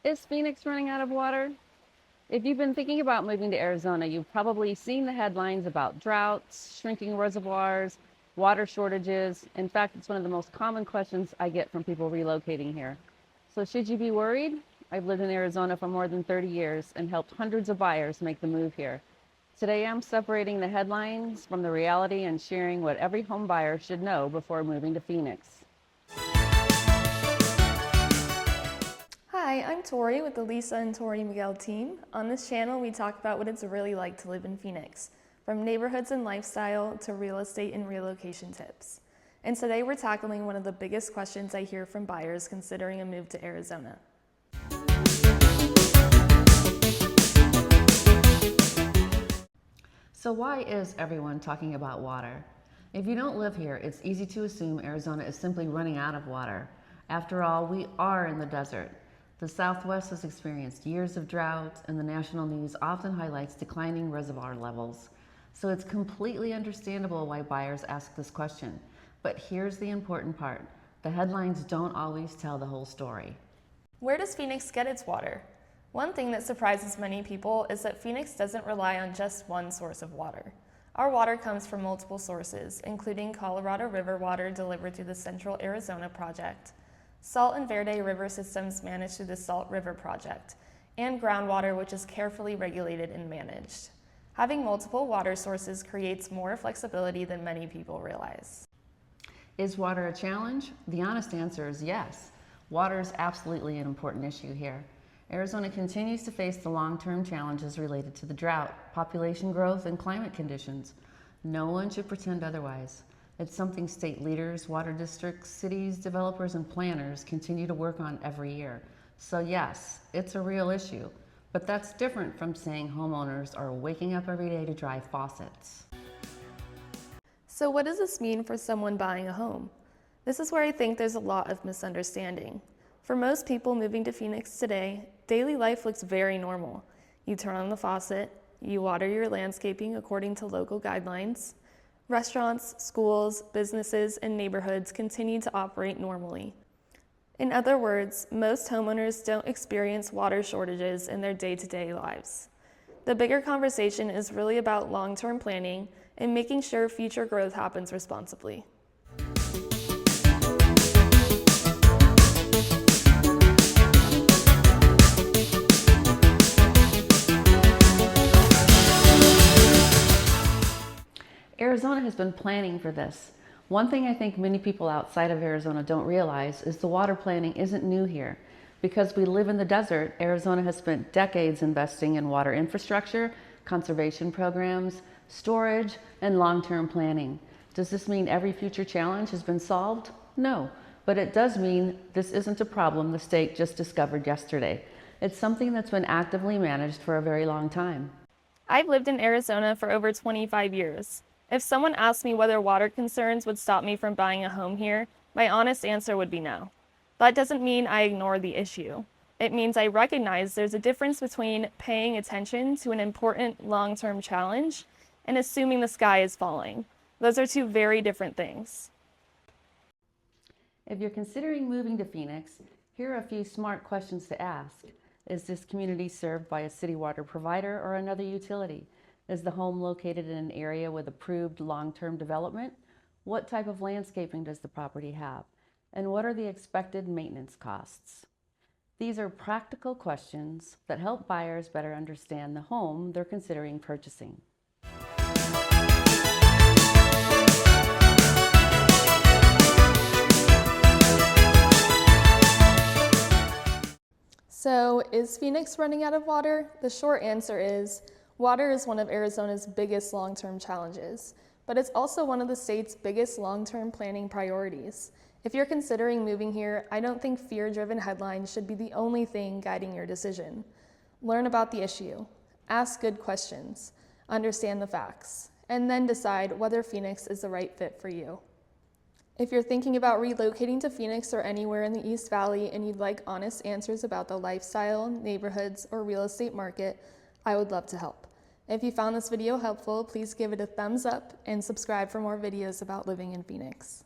Is Phoenix running out of water? If you've been thinking about moving to Arizona, you've probably seen the headlines about droughts, shrinking reservoirs, water shortages. In fact, it's one of the most common questions I get from people relocating here. So should you be worried? I've lived in Arizona for more than 30 years and helped hundreds of buyers make the move here. Today, I'm separating the headlines from the reality and sharing what every home buyer should know before moving to Phoenix. Hi, I'm Tori with the Lisa and Tori Miguel team. On this channel, we talk about what it's really like to live in Phoenix, from neighborhoods and lifestyle to real estate and relocation tips. And today we're tackling one of the biggest questions I hear from buyers considering a move to Arizona. So why is everyone talking about water? If you don't live here, it's easy to assume Arizona is simply running out of water. After all, we are in the desert. The Southwest has experienced years of drought, and the national news often highlights declining reservoir levels. So it's completely understandable why buyers ask this question. But here's the important part. The headlines don't always tell the whole story. Where does Phoenix get its water? One thing that surprises many people is that Phoenix doesn't rely on just one source of water. Our water comes from multiple sources, including Colorado River water delivered through the Central Arizona Project, Salt and Verde River systems managed through the Salt River Project, and groundwater, which is carefully regulated and managed. Having multiple water sources creates more flexibility than many people realize. Is water a challenge? The honest answer is yes. Water is absolutely an important issue here. Arizona continues to face the long-term challenges related to the drought, population growth, and climate conditions. No one should pretend otherwise. It's something state leaders, water districts, cities, developers, and planners continue to work on every year. So yes, it's a real issue, but that's different from saying homeowners are waking up every day to dry faucets. So what does this mean for someone buying a home? This is where I think there's a lot of misunderstanding. For most people moving to Phoenix today, daily life looks very normal. You turn on the faucet, you water your landscaping according to local guidelines. Restaurants, schools, businesses, and neighborhoods continue to operate normally. In other words, most homeowners don't experience water shortages in their day-to-day lives. The bigger conversation is really about long-term planning and making sure future growth happens responsibly. Arizona has been planning for this. One thing I think many people outside of Arizona don't realize is the water planning isn't new here. Because we live in the desert, Arizona has spent decades investing in water infrastructure, conservation programs, storage, and long-term planning. Does this mean every future challenge has been solved? No, but it does mean this isn't a problem the state just discovered yesterday. It's something that's been actively managed for a very long time. I've lived in Arizona for over 25 years. If someone asked me whether water concerns would stop me from buying a home here, my honest answer would be no. That doesn't mean I ignore the issue. It means I recognize there's a difference between paying attention to an important long-term challenge and assuming the sky is falling. Those are two very different things. If you're considering moving to Phoenix, here are a few smart questions to ask. Is this community served by a city water provider or another utility? Is the home located in an area with approved long-term development? What type of landscaping does the property have? And what are the expected maintenance costs? These are practical questions that help buyers better understand the home they're considering purchasing. So, is Phoenix running out of water? The short answer is, water is one of Arizona's biggest long-term challenges, but it's also one of the state's biggest long-term planning priorities. If you're considering moving here, I don't think fear-driven headlines should be the only thing guiding your decision. Learn about the issue, ask good questions, understand the facts, and then decide whether Phoenix is the right fit for you. If you're thinking about relocating to Phoenix or anywhere in the East Valley and you'd like honest answers about the lifestyle, neighborhoods, or real estate market, I would love to help. If you found this video helpful, please give it a thumbs up and subscribe for more videos about living in Phoenix.